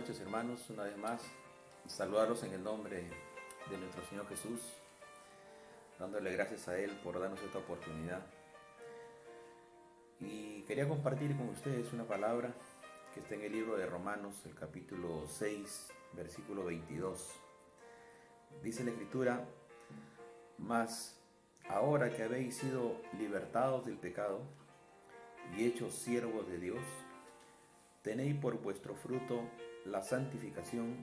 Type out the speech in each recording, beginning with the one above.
noches, hermanos, una vez más, saludarlos en el nombre de nuestro Señor Jesús, dándole gracias a Él por darnos esta oportunidad. Y quería compartir con ustedes una palabra que está en el libro de Romanos, el capítulo 6, versículo 22. Dice la Escritura: mas ahora que habéis sido libertados del pecado y hechos siervos de Dios, tenéis por vuestro fruto la santificación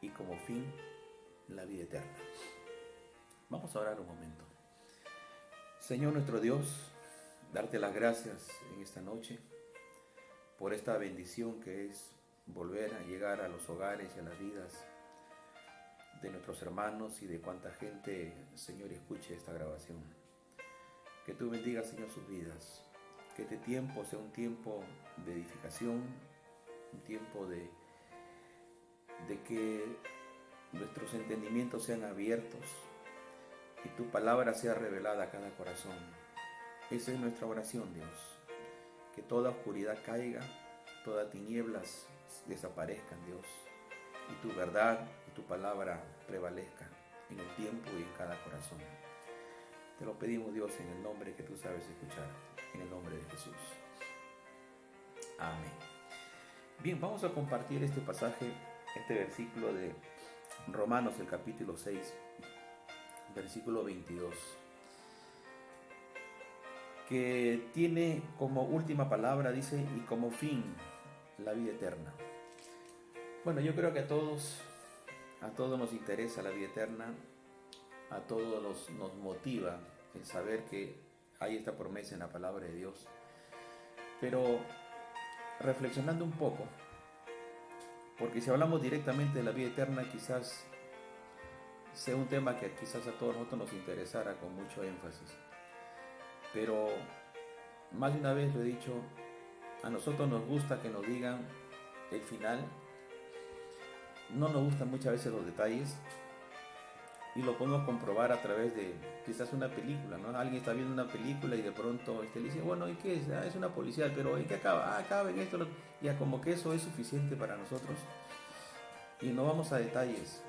y como fin la vida eterna. Vamos a orar un momento. Señor nuestro Dios, darte las gracias en esta noche por esta bendición que es volver a llegar a los hogares y a las vidas de nuestros hermanos y de cuanta gente, Señor, escuche esta grabación. Que tú bendigas, Señor, sus vidas. Que este tiempo sea un tiempo de edificación, un tiempo de que nuestros entendimientos sean abiertos y tu palabra sea revelada a cada corazón. Esa es nuestra oración, Dios. Que toda oscuridad caiga, todas tinieblas desaparezcan, Dios, y tu verdad y tu palabra prevalezca en el tiempo y en cada corazón. Te lo pedimos, Dios, en el nombre que tú sabes escuchar, en el nombre de Jesús. Amén. Bien, vamos a compartir este pasaje, este versículo de Romanos, el capítulo 6, versículo 22, que tiene como última palabra, dice, y como fin la vida eterna. Bueno, yo creo que a todos nos interesa la vida eterna, a todos nos motiva el saber que hay esta promesa en la palabra de Dios. Pero reflexionando un poco, porque si hablamos directamente de la vida eterna, quizás sea un tema que quizás a todos nosotros nos interesara con mucho énfasis. Pero más de una vez lo he dicho, a nosotros nos gusta que nos digan el final. No nos gustan muchas veces los detalles y lo podemos comprobar a través de quizás una película, ¿no? Alguien está viendo una película y de pronto le dice, bueno, ¿y qué es? Es una policial, pero ¿en qué acaba? Acaba en esto. Ya como que eso es suficiente para nosotros y no vamos a detalles.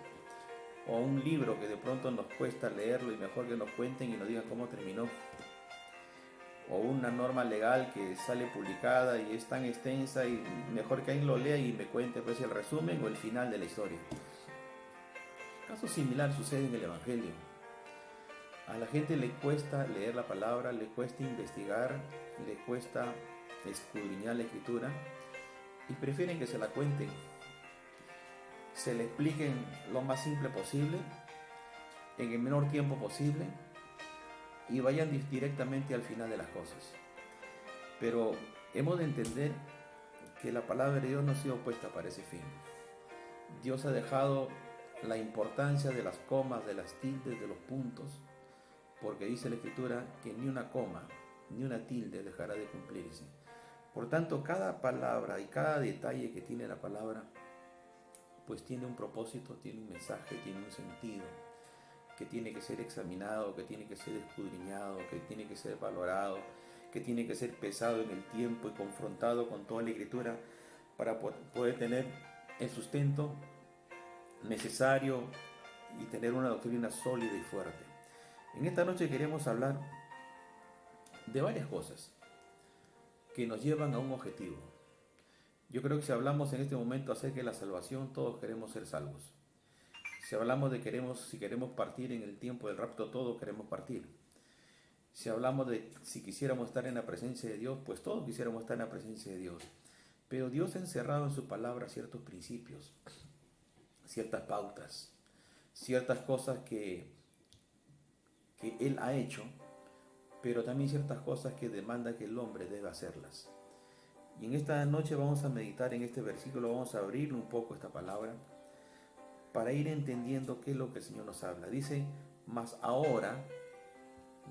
O un libro que de pronto nos cuesta leerlo y mejor que nos cuenten y nos digan cómo terminó. O una norma legal que sale publicada y es tan extensa y mejor que alguien lo lea y me cuente pues el resumen o el final de la historia. Caso similar sucede en el Evangelio. A la gente le cuesta leer la palabra, le cuesta investigar, le cuesta escudriñar la Escritura y prefieren que se la cuenten, se le expliquen lo más simple posible, en el menor tiempo posible y vayan directamente al final de las cosas. Pero hemos de entender que la palabra de Dios no ha sido puesta para ese fin. Dios ha dejado la importancia de las comas, de las tildes, de los puntos, porque dice la Escritura que ni una coma, ni una tilde dejará de cumplirse. Por tanto, cada palabra y cada detalle que tiene la palabra, pues tiene un propósito, tiene un mensaje, tiene un sentido, que tiene que ser examinado, que tiene que ser escudriñado, que tiene que ser valorado, que tiene que ser pesado en el tiempo y confrontado con toda la Escritura para poder tener el sustento necesario y tener una doctrina sólida y fuerte. En esta noche queremos hablar de varias cosas que nos llevan a un objetivo. Yo creo que si hablamos en este momento acerca de la salvación, todos queremos ser salvos. Si hablamos de si queremos partir en el tiempo del rapto, todos queremos partir. Si hablamos de si quisiéramos estar en la presencia de Dios, pues todos quisiéramos estar en la presencia de Dios. Pero Dios ha encerrado en su palabra ciertos principios, ciertas pautas, ciertas cosas que Él ha hecho, pero también ciertas cosas que demanda que el hombre debe hacerlas. Y en esta noche vamos a meditar en este versículo, vamos a abrir un poco esta palabra para ir entendiendo qué es lo que el Señor nos habla. Dice, mas ahora,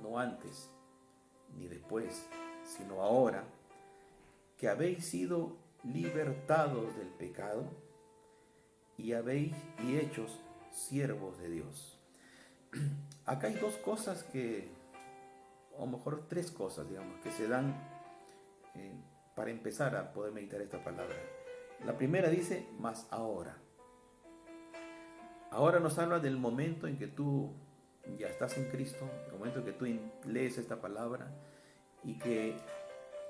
no antes ni después, sino ahora, que habéis sido libertados del pecado y habéis y hechos siervos de Dios. Acá hay dos cosas o mejor tres cosas, digamos, que se dan para empezar a poder meditar esta palabra. La primera dice, mas ahora. Ahora nos habla del momento en que tú ya estás en Cristo, el momento en que tú lees esta palabra y que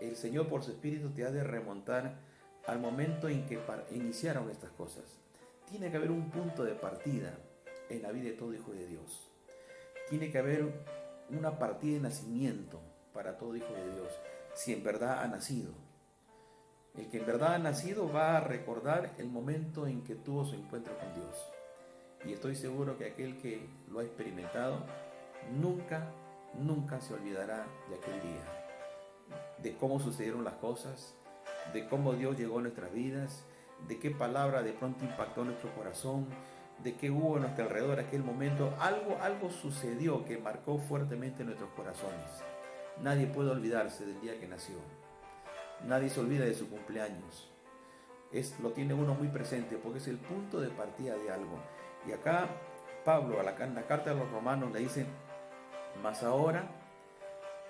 el Señor por su Espíritu te ha de remontar al momento en que iniciaron estas cosas. Tiene que haber un punto de partida en la vida de todo hijo de Dios. Tiene que haber una partida de nacimiento para todo hijo de Dios, si en verdad ha nacido. El que en verdad ha nacido va a recordar el momento en que tuvo su encuentro con Dios. Y estoy seguro que aquel que lo ha experimentado nunca se olvidará de aquel día, de cómo sucedieron las cosas, de cómo Dios llegó a nuestras vidas, de qué palabra de pronto impactó nuestro corazón, de qué hubo a nuestro alrededor en aquel momento. Algo sucedió que marcó fuertemente nuestros corazones. Nadie puede olvidarse del día que nació. Nadie se olvida de su cumpleaños. Lo tiene uno muy presente porque es el punto de partida de algo. Y acá Pablo, en la carta de los Romanos, le dice, mas ahora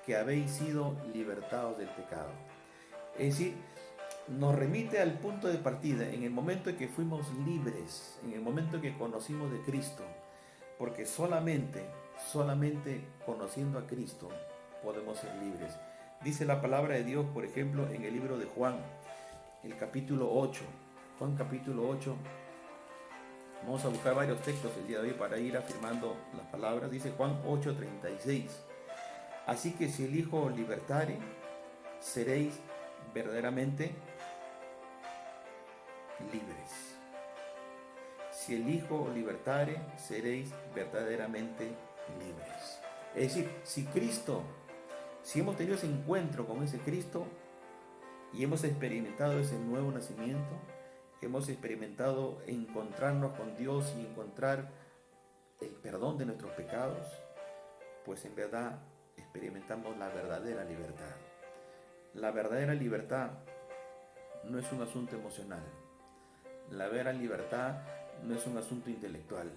que habéis sido libertados del pecado. Es decir, nos remite al punto de partida, en el momento en que fuimos libres, en el momento en que conocimos de Cristo, porque solamente conociendo a Cristo podemos ser libres. Dice la palabra de Dios, por ejemplo, en el libro de Juan, el capítulo 8, Juan capítulo 8, vamos a buscar varios textos el día de hoy para ir afirmando las palabras. Dice Juan 8:36, así que si el Hijo os libertare, seréis verdaderamente libres. Si el Hijo os libertare, seréis verdaderamente libres. Es decir, si hemos tenido ese encuentro con ese Cristo y hemos experimentado ese nuevo nacimiento, hemos experimentado encontrarnos con Dios y encontrar el perdón de nuestros pecados, pues en verdad experimentamos la verdadera libertad. La verdadera libertad no es un asunto emocional. La verdadera libertad no es un asunto intelectual.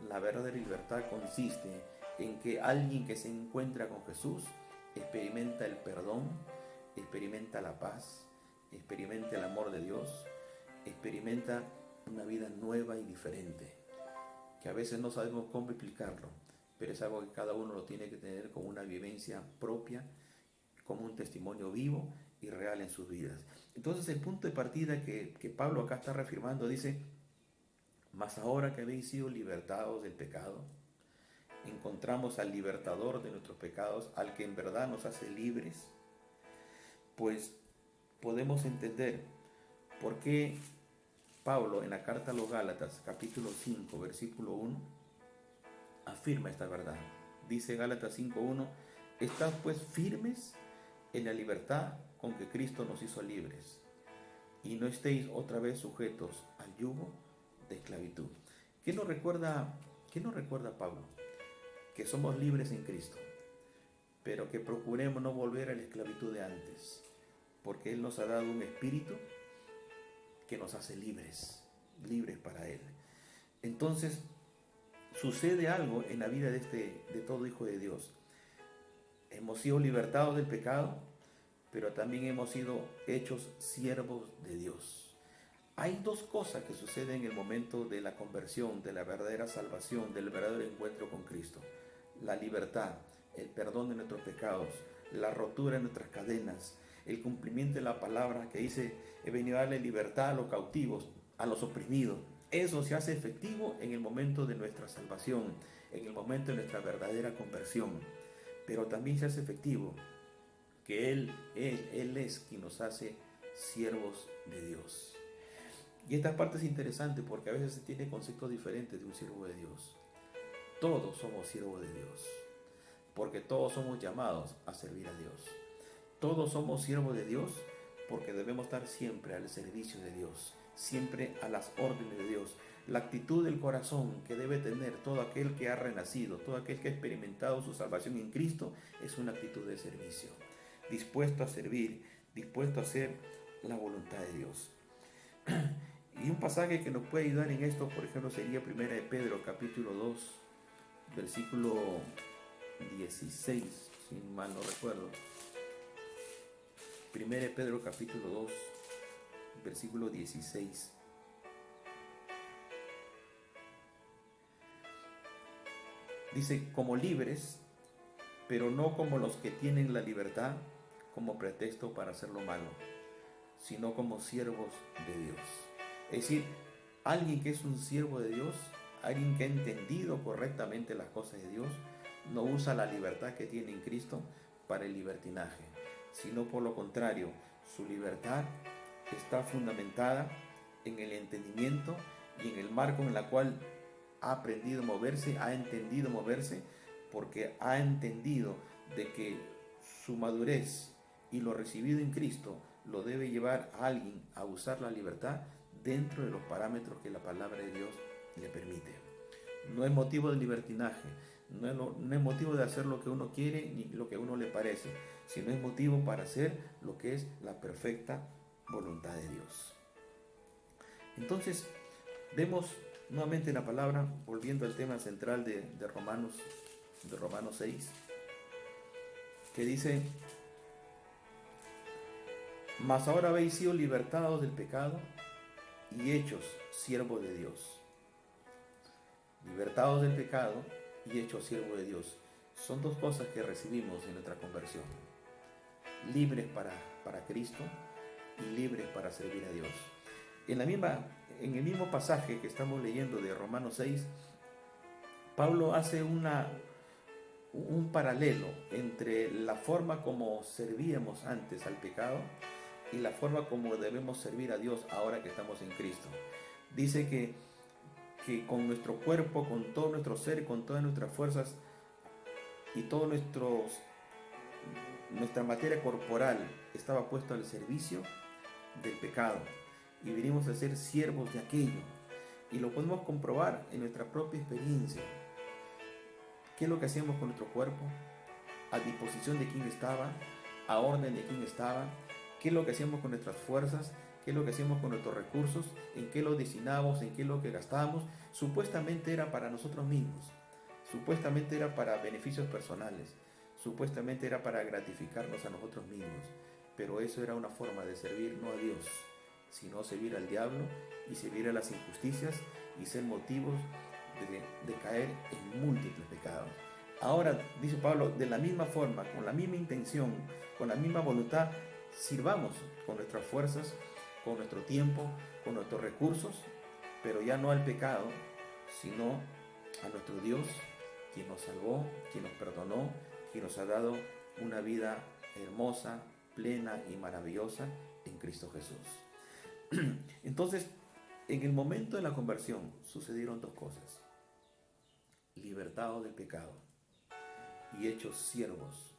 La verdadera libertad consiste en que alguien que se encuentra con Jesús experimenta el perdón, experimenta la paz, experimenta el amor de Dios, experimenta una vida nueva y diferente, que a veces no sabemos cómo explicarlo, pero es algo que cada uno lo tiene que tener como una vivencia propia, como un testimonio vivo y real en sus vidas. Entonces el punto de partida que Pablo acá está reafirmando dice, mas ahora que habéis sido libertados del pecado, encontramos al libertador de nuestros pecados, al que en verdad nos hace libres, pues podemos entender por qué Pablo en la carta a los Gálatas, capítulo 5, versículo 1, afirma esta verdad. Dice Gálatas 5:1, estad pues firmes en la libertad con que Cristo nos hizo libres, y no estéis otra vez sujetos al yugo de esclavitud. ¿Qué nos recuerda Pablo? Que somos libres en Cristo, pero que procuremos no volver a la esclavitud de antes, porque Él nos ha dado un espíritu que nos hace libres para Él. Entonces, sucede algo en la vida de todo hijo de Dios. Hemos sido libertados del pecado, pero también hemos sido hechos siervos de Dios. Hay dos cosas que suceden en el momento de la conversión, de la verdadera salvación, del verdadero encuentro con Cristo. La libertad, el perdón de nuestros pecados, la rotura de nuestras cadenas, el cumplimiento de la palabra que dice, he venido a darle libertad a los cautivos, a los oprimidos. Eso se hace efectivo en el momento de nuestra salvación, en el momento de nuestra verdadera conversión. Pero también se hace efectivo que Él es quien nos hace siervos de Dios. Y esta parte es interesante porque a veces se tiene conceptos diferentes de un siervo de Dios. Todos somos siervos de Dios, porque todos somos llamados a servir a Dios. Todos somos siervos de Dios porque debemos estar siempre al servicio de Dios, siempre a las órdenes de Dios. La actitud del corazón que debe tener todo aquel que ha renacido, todo aquel que ha experimentado su salvación en Cristo, es una actitud de servicio, dispuesto a servir, dispuesto a hacer la voluntad de Dios. Y un pasaje que nos puede ayudar en esto, por ejemplo, sería 1 de Pedro, capítulo 2, versículo 16, si mal no recuerdo. 1 de Pedro, capítulo 2, versículo 16. Dice, como libres, pero no como los que tienen la libertad como pretexto para hacer lo malo, sino como siervos de Dios. Es decir, alguien que es un siervo de Dios, alguien que ha entendido correctamente las cosas de Dios, no usa la libertad que tiene en Cristo para el libertinaje, sino por lo contrario, su libertad está fundamentada en el entendimiento y en el marco en el cual ha aprendido a moverse, ha entendido moverse, porque ha entendido de que su madurez y lo recibido en Cristo lo debe llevar a alguien a usar la libertad dentro de los parámetros que la palabra de Dios le permite. No es motivo de libertinaje, no es motivo de hacer lo que uno quiere ni lo que a uno le parece, sino es motivo para hacer lo que es la perfecta voluntad de Dios. Entonces, vemos nuevamente la palabra, volviendo al tema central de Romanos 6, que dice, mas ahora habéis sido libertados del pecado y hechos siervos de Dios. Libertados del pecado y hechos siervos de Dios. Son dos cosas que recibimos en nuestra conversión. Libres para Cristo y libres para servir a Dios. En el mismo pasaje que estamos leyendo de Romanos 6, Pablo hace un paralelo entre la forma como servíamos antes al pecado y la forma como debemos servir a Dios ahora que estamos en Cristo. Dice que con nuestro cuerpo, con todo nuestro ser, con todas nuestras fuerzas y toda nuestra materia corporal estaba puesto al servicio del pecado y venimos a ser siervos de aquello, y lo podemos comprobar en nuestra propia experiencia. ¿Qué es lo que hacíamos con nuestro cuerpo? ¿A disposición de quién estaba? ¿A orden de quién estaba? ¿Qué es lo que hacíamos con nuestras fuerzas? ¿Qué es lo que hacíamos con nuestros recursos? ¿En qué lo destinábamos? ¿En qué es lo que gastábamos? Supuestamente era para nosotros mismos, supuestamente era para beneficios personales, supuestamente era para gratificarnos a nosotros mismos, pero eso era una forma de servir no a Dios, sino servir al diablo y servir a las injusticias y ser motivos de caer en múltiples pecados. Ahora, dice Pablo, de la misma forma, con la misma intención, con la misma voluntad, sirvamos con nuestras fuerzas, con nuestro tiempo, con nuestros recursos, pero ya no al pecado, sino a nuestro Dios, quien nos salvó, quien nos perdonó, quien nos ha dado una vida hermosa, plena y maravillosa en Cristo Jesús. Entonces, en el momento de la conversión sucedieron dos cosas: libertados del pecado y hechos siervos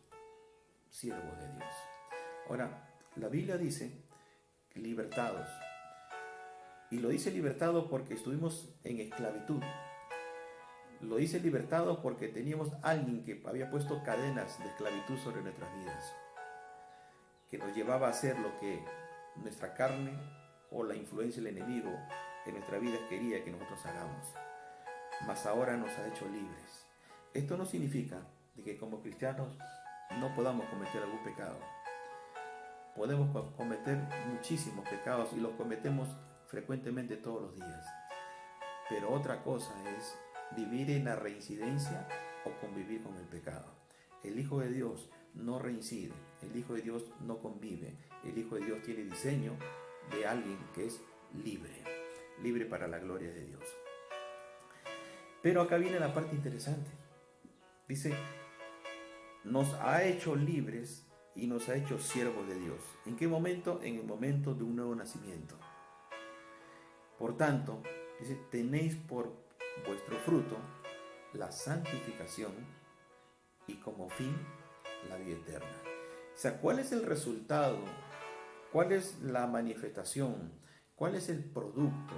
de Dios. Ahora, la Biblia dice libertados, y lo dice libertados porque estuvimos en esclavitud. Lo dice libertados porque teníamos alguien que había puesto cadenas de esclavitud sobre nuestras vidas, que nos llevaba a hacer lo que nuestra carne o la influencia del enemigo en nuestra vida quería que nosotros hagamos. Mas ahora nos ha hecho libres. Esto no significa de que como cristianos no podamos cometer algún pecado. Podemos cometer muchísimos pecados y los cometemos frecuentemente todos los días. Pero otra cosa es vivir en la reincidencia o convivir con el pecado. El Hijo de Dios no reincide, el Hijo de Dios no convive, el Hijo de Dios tiene diseño de alguien que es libre para la gloria de Dios. Pero acá viene la parte interesante. Dice, nos ha hecho libres y nos ha hecho siervos de Dios. ¿En qué momento? En el momento de un nuevo nacimiento. Por tanto, dice, tenéis por vuestro fruto la santificación y como fin la vida eterna. O sea, ¿cuál es el resultado? ¿Cuál es la manifestación? ¿Cuál es el producto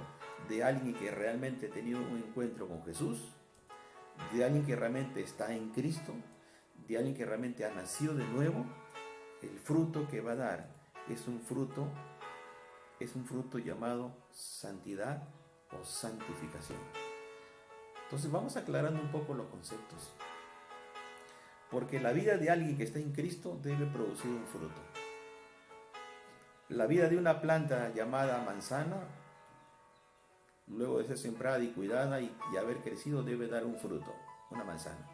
de alguien que realmente ha tenido un encuentro con Jesús? De alguien que realmente está en Cristo, de alguien que realmente ha nacido de nuevo. El fruto que va a dar es un fruto llamado santidad o santificación. Entonces vamos aclarando un poco los conceptos, porque la vida de alguien que está en Cristo debe producir un fruto. La vida de una planta llamada manzana, luego de ser sembrada y cuidada y haber crecido, debe dar un fruto, una manzana.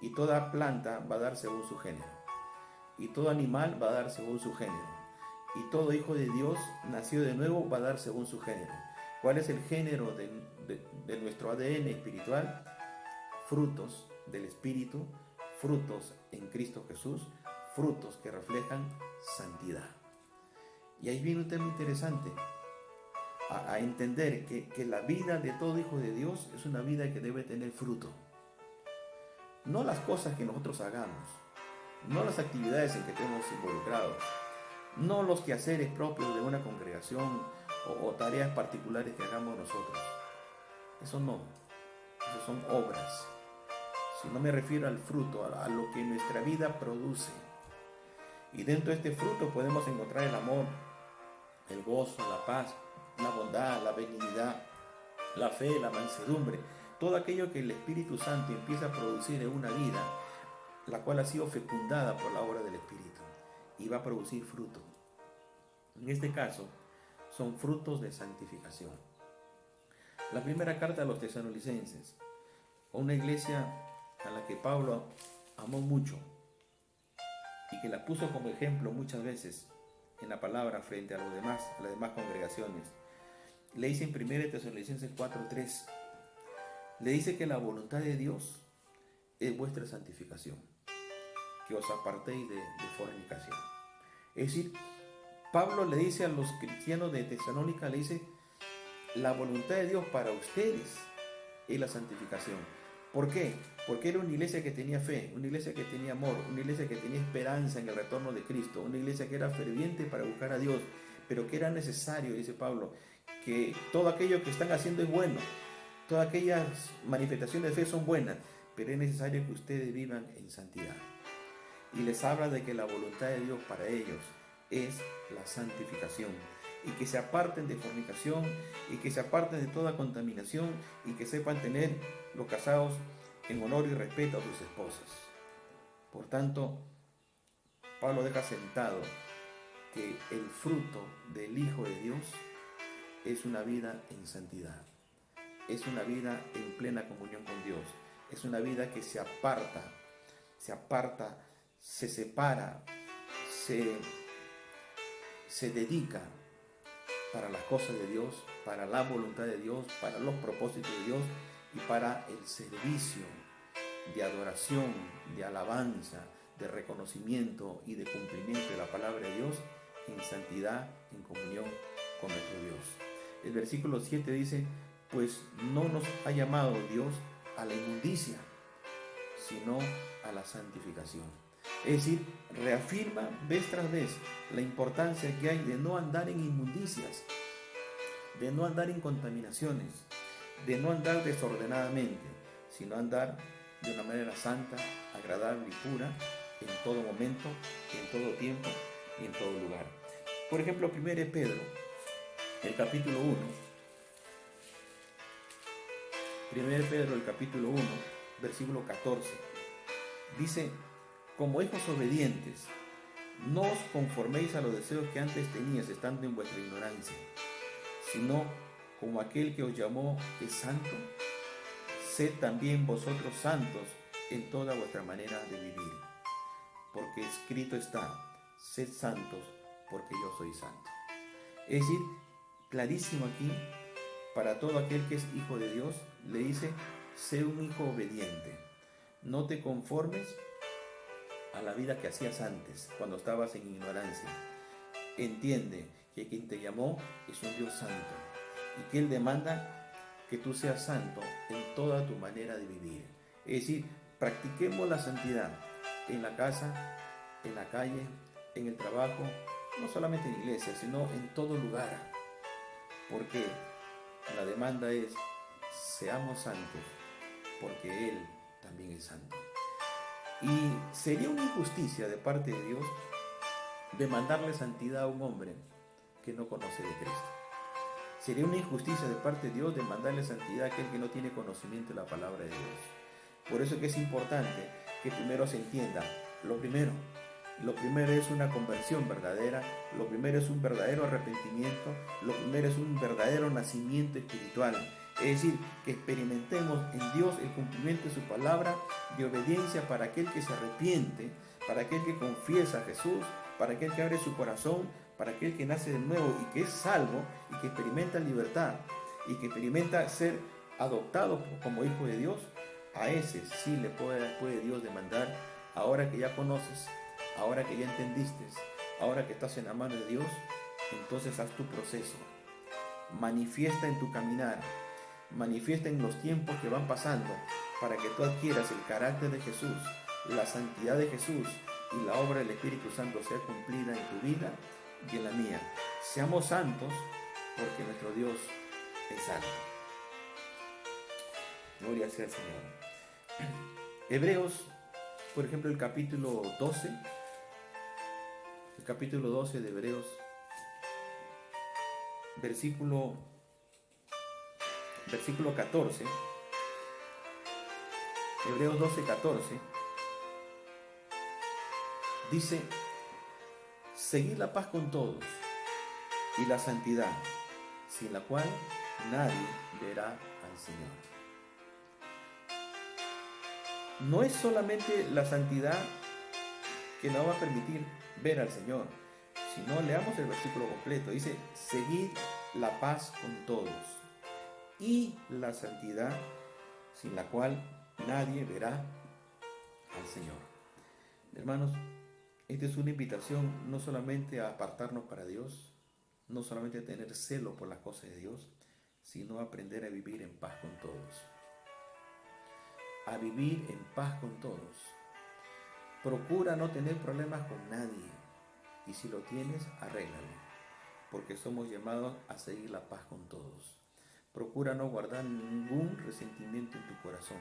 Y toda planta va a dar según su género. Y todo animal va a dar según su género. Y todo hijo de Dios nacido de nuevo va a dar según su género. ¿Cuál es el género de nuestro ADN espiritual? Frutos del Espíritu, frutos en Cristo Jesús, frutos que reflejan santidad. Y ahí viene un tema interesante, a entender que la vida de todo hijo de Dios es una vida que debe tener fruto. No las cosas que nosotros hagamos, no las actividades en que estemos involucrados, no los quehaceres propios de una congregación o tareas particulares que hagamos nosotros. Eso no, eso son obras. Si no me refiero al fruto, a lo que nuestra vida produce. Y dentro de este fruto podemos encontrar el amor, el gozo, la paz, la bondad, la benignidad, la fe, la mansedumbre, todo aquello que el Espíritu Santo empieza a producir en una vida, la cual ha sido fecundada por la obra del Espíritu y va a producir fruto. En este caso, son frutos de santificación. La primera carta a los tesalonicenses, una iglesia a la que Pablo amó mucho y que la puso como ejemplo muchas veces en la palabra frente a las demás congregaciones. Le dice en 1 Tesalonicenses 4:3, le dice que la voluntad de Dios es vuestra santificación, que os apartéis de fornicación. Es decir, Pablo le dice a los cristianos de Tesalónica, le dice, la voluntad de Dios para ustedes es la santificación. ¿Por qué? Porque era una iglesia que tenía fe, una iglesia que tenía amor, una iglesia que tenía esperanza en el retorno de Cristo, una iglesia que era ferviente para buscar a Dios, pero que era necesario, dice Pablo, que todo aquello que están haciendo es bueno, todas aquellas manifestaciones de fe son buenas, pero es necesario que ustedes vivan en santidad. Y les habla de que la voluntad de Dios para ellos es la santificación, y que se aparten de fornicación, y que se aparten de toda contaminación, y que sepan tener los casados en honor y respeto a sus esposas. Por tanto, Pablo deja sentado que el fruto del Hijo de Dios es una vida en santidad, es una vida en plena comunión con Dios, es una vida que se aparta, se separa, se dedica para las cosas de Dios, para la voluntad de Dios, para los propósitos de Dios y para el servicio de adoración, de alabanza, de reconocimiento y de cumplimiento de la palabra de Dios en santidad, en comunión con nuestro Dios. El versículo 7 dice, pues no nos ha llamado Dios a la inmundicia, sino a la santificación. Es decir, reafirma vez tras vez la importancia que hay de no andar en inmundicias, de no andar en contaminaciones, de no andar desordenadamente, sino andar de una manera santa, agradable y pura en todo momento, en todo tiempo y en todo lugar. Por ejemplo, 1 Pedro, el capítulo 1. 1 Pedro, el capítulo 1, versículo 14. Dice, como hijos obedientes, no os conforméis a los deseos que antes teníais estando en vuestra ignorancia, sino como aquel que os llamó es santo, sed también vosotros santos en toda vuestra manera de vivir. Porque escrito está, sed santos porque yo soy santo. Es decir, clarísimo aquí, para todo aquel que es hijo de Dios, le dice, sé un hijo obediente. No te conformes a la vida que hacías antes, cuando estabas en ignorancia. Entiende que quien te llamó es un Dios santo y que Él demanda que tú seas santo en toda tu manera de vivir. Es decir, practiquemos la santidad en la casa, en la calle, en el trabajo, no solamente en iglesia, sino en todo lugar. Porque la demanda es, seamos santos, porque Él también es santo. Y sería una injusticia de parte de Dios demandarle santidad a un hombre que no conoce de Cristo. Sería una injusticia de parte de Dios demandarle santidad a aquel que no tiene conocimiento de la palabra de Dios. Por eso que es importante que primero se entienda, lo primero, Lo primero es una conversión verdadera, lo primero es un verdadero arrepentimiento, lo primero es un verdadero nacimiento espiritual. Es decir, que experimentemos en Dios el cumplimiento de su palabra de obediencia para aquel que se arrepiente, para aquel que confiesa a Jesús, para aquel que abre su corazón, para aquel que nace de nuevo y que es salvo y que experimenta libertad y que experimenta ser adoptado como hijo de Dios. A ese sí le puede Dios demandar, ahora que ya conoces, ahora que ya entendiste, ahora que estás en la mano de Dios, entonces haz tu proceso, manifiesta en tu caminar, manifiesta en los tiempos que van pasando para que tú adquieras el carácter de Jesús, la santidad de Jesús y la obra del Espíritu Santo sea cumplida en tu vida y en la mía. Seamos santos porque nuestro Dios es santo. Gloria sea al Señor. Hebreos, por ejemplo, el capítulo 12 de Hebreos, versículo 14, Hebreos 12, 14, dice: seguid la paz con todos y la santidad, sin la cual nadie verá al Señor. No es solamente la santidad que nos va a permitir ver al Señor, sino leamos el versículo completo. Dice: seguid la paz con todos y la santidad, sin la cual nadie verá al Señor. Hermanos, esta es una invitación no solamente a apartarnos para Dios, no solamente a tener celo por las cosas de Dios, sino a aprender a vivir en paz con todos. A vivir en paz con todos. Procura no tener problemas con nadie, y si lo tienes, arréglalo, porque somos llamados a seguir la paz con todos. Procura no guardar ningún resentimiento en tu corazón.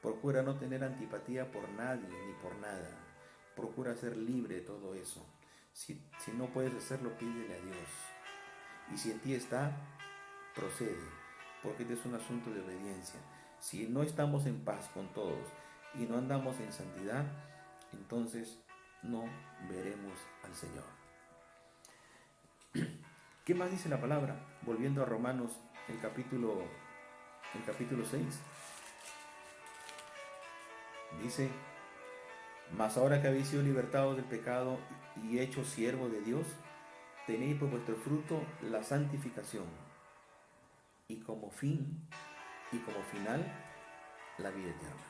Procura no tener antipatía por nadie ni por nada. Procura ser libre de todo eso. Si no puedes hacerlo, pídele a Dios. Y si en ti está, procede, porque este es un asunto de obediencia. Si no estamos en paz con todos y no andamos en santidad, entonces no veremos al Señor. ¿Qué más dice la palabra? Volviendo a Romanos, el capítulo 6. Dice: mas ahora que habéis sido libertados del pecado y hechos siervos de Dios, tenéis por vuestro fruto la santificación, y como fin y como final la vida eterna.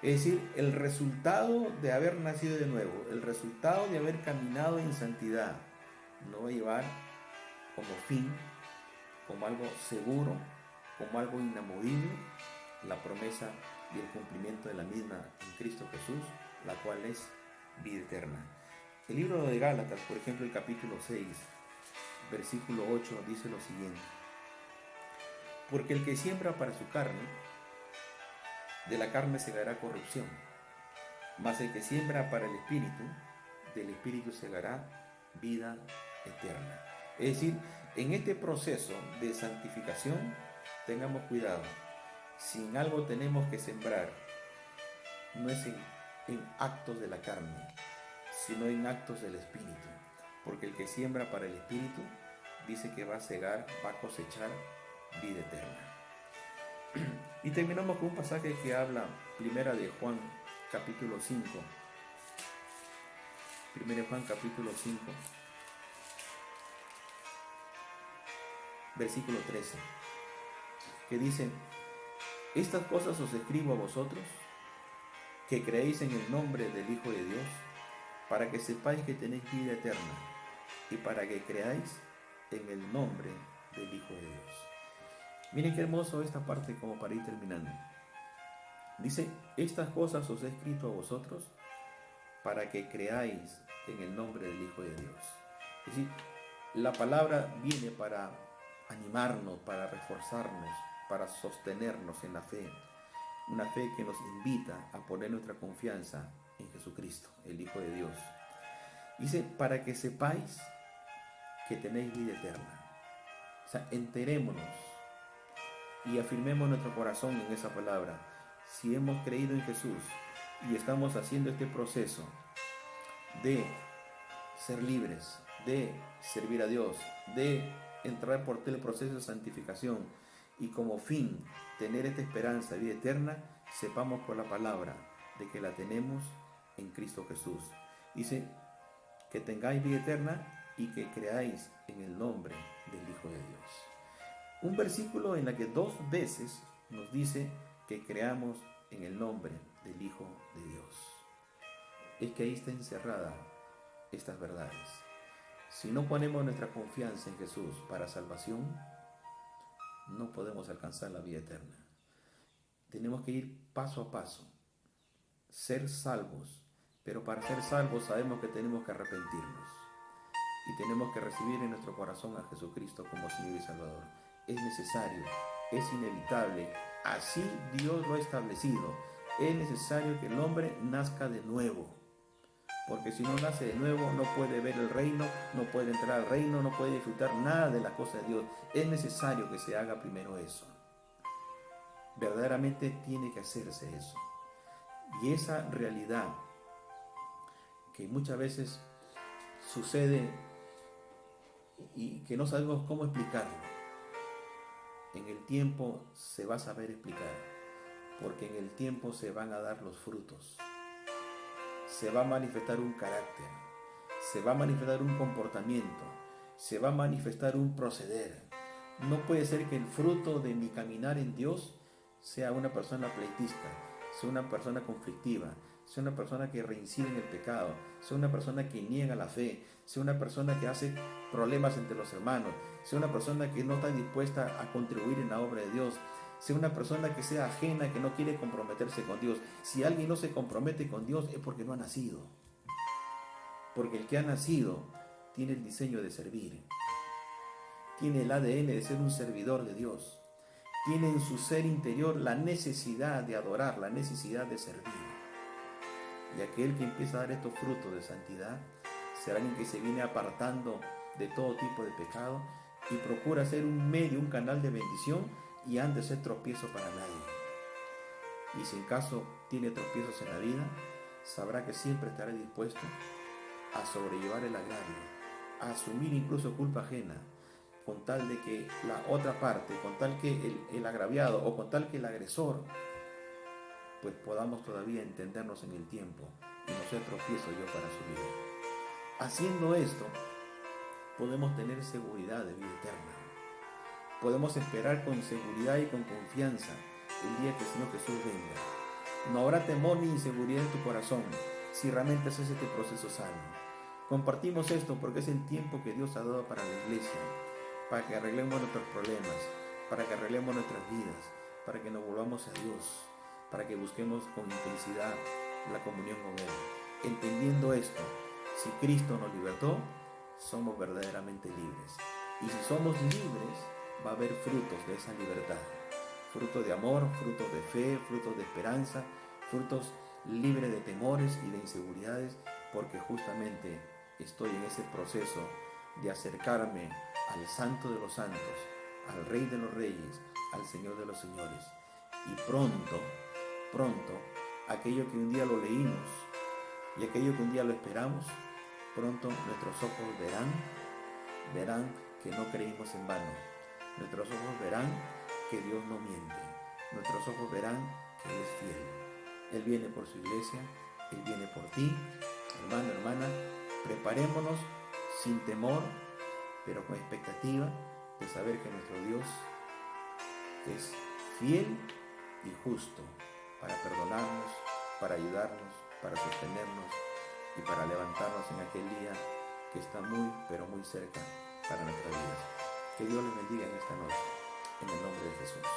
Es decir, el resultado de haber nacido de nuevo, el resultado de haber caminado en santidad, nos va a llevar como fin, como algo seguro, como algo inamovible, la promesa y el cumplimiento de la misma en Cristo Jesús, la cual es vida eterna. El libro de Gálatas, por ejemplo, el capítulo 6, versículo 8, dice lo siguiente: porque el que siembra para su carne, de la carne segará corrupción, mas el que siembra para el Espíritu, del Espíritu segará vida eterna. Es decir, en este proceso de santificación, tengamos cuidado. Si en algo tenemos que sembrar, no es en actos de la carne, sino en actos del Espíritu. Porque el que siembra para el Espíritu, dice que va a segar, va a cosechar vida eterna. Y terminamos con un pasaje que habla, primera de Juan, capítulo 5. Primera de Juan, capítulo 5, versículo 13, que dice: estas cosas os escribo a vosotros, que creéis en el nombre del Hijo de Dios, para que sepáis que tenéis vida eterna, y para que creáis en el nombre del Hijo de Dios. Miren qué hermoso esta parte, como para ir terminando. Dice: estas cosas os he escrito a vosotros, para que creáis en el nombre del Hijo de Dios. Es decir, la palabra viene para animarnos, para reforzarnos, para sostenernos en la fe, una fe que nos invita a poner nuestra confianza en Jesucristo, el Hijo de Dios. Dice: para que sepáis que tenéis vida eterna. O sea, enterémonos y afirmemos nuestro corazón en esa palabra. Si hemos creído en Jesús, y estamos haciendo este proceso de ser libres, de servir a Dios, de entrar por todo el proceso de santificación y como fin tener esta esperanza de vida eterna, sepamos por la palabra de que la tenemos en Cristo Jesús. Dice que tengáis vida eterna y que creáis en el nombre del Hijo de Dios. Un versículo en el que 2 veces nos dice que creamos en el nombre del Hijo de Dios. Es que ahí está encerrada estas verdades. Si no ponemos nuestra confianza en Jesús para salvación, no podemos alcanzar la vida eterna. Tenemos que ir paso a paso, ser salvos, pero para ser salvos sabemos que tenemos que arrepentirnos y tenemos que recibir en nuestro corazón a Jesucristo como Señor y Salvador. Es necesario, es inevitable, así Dios lo ha establecido. Es necesario que el hombre nazca de nuevo, porque si no nace de nuevo no puede ver el reino, no puede entrar al reino, no puede disfrutar nada de las cosas de Dios. Es necesario que se haga primero eso. Verdaderamente tiene que hacerse eso. Y esa realidad que muchas veces sucede y que no sabemos cómo explicarlo, en el tiempo se va a saber explicar, porque en el tiempo se van a dar los frutos. Se va a manifestar un carácter, se va a manifestar un comportamiento, se va a manifestar un proceder. No puede ser que el fruto de mi caminar en Dios sea una persona pleitista, sea una persona conflictiva, sea una persona que reincide en el pecado, sea una persona que niega la fe, sea una persona que hace problemas entre los hermanos, sea una persona que no está dispuesta a contribuir en la obra de Dios, sea una persona que sea ajena, que no quiere comprometerse con Dios. Si alguien no se compromete con Dios es porque no ha nacido. Porque el que ha nacido tiene el diseño de servir. Tiene el ADN de ser un servidor de Dios. Tiene en su ser interior la necesidad de adorar, la necesidad de servir. Y aquel que empieza a dar estos frutos de santidad será alguien que se viene apartando de todo tipo de pecado y procura ser un medio, un canal de bendición y han de ser tropiezo para nadie. Y si en caso tiene tropiezos en la vida, sabrá que siempre estará dispuesto a sobrellevar el agravio, a asumir incluso culpa ajena, con tal de que la otra parte, con tal que el agraviado o con tal que el agresor, pues podamos todavía entendernos en el tiempo y no ser tropiezo yo para su vida. Haciendo esto, podemos tener seguridad de vida eterna. Podemos esperar con seguridad y con confianza el día que el Señor Jesús venga. No habrá temor ni inseguridad en tu corazón si realmente haces este proceso sano. Compartimos esto porque es el tiempo que Dios ha dado para la iglesia, para que arreglemos nuestros problemas, para que arreglemos nuestras vidas, para que nos volvamos a Dios, para que busquemos con intensidad la comunión con Él. Entendiendo esto, si Cristo nos libertó, somos verdaderamente libres. Y si somos libres, va a haber frutos de esa libertad. Frutos de amor, frutos de fe, frutos de esperanza, frutos libres de temores y de inseguridades, porque justamente estoy en ese proceso de acercarme al Santo de los Santos, al Rey de los Reyes, al Señor de los Señores. Y pronto, aquello que un día lo leímos y aquello que un día lo esperamos, pronto nuestros ojos verán que no creímos en vano. Nuestros ojos verán que Dios no miente. Nuestros ojos verán que Él es fiel. Él viene por su iglesia, Él viene por ti. Hermano, hermana, preparémonos sin temor, pero con expectativa de saber que nuestro Dios es fiel y justo para perdonarnos, para ayudarnos, para sostenernos y para levantarnos en aquel día que está muy, pero muy cerca para nuestra vida. Que Dios les bendiga en esta noche, en el nombre de Jesús.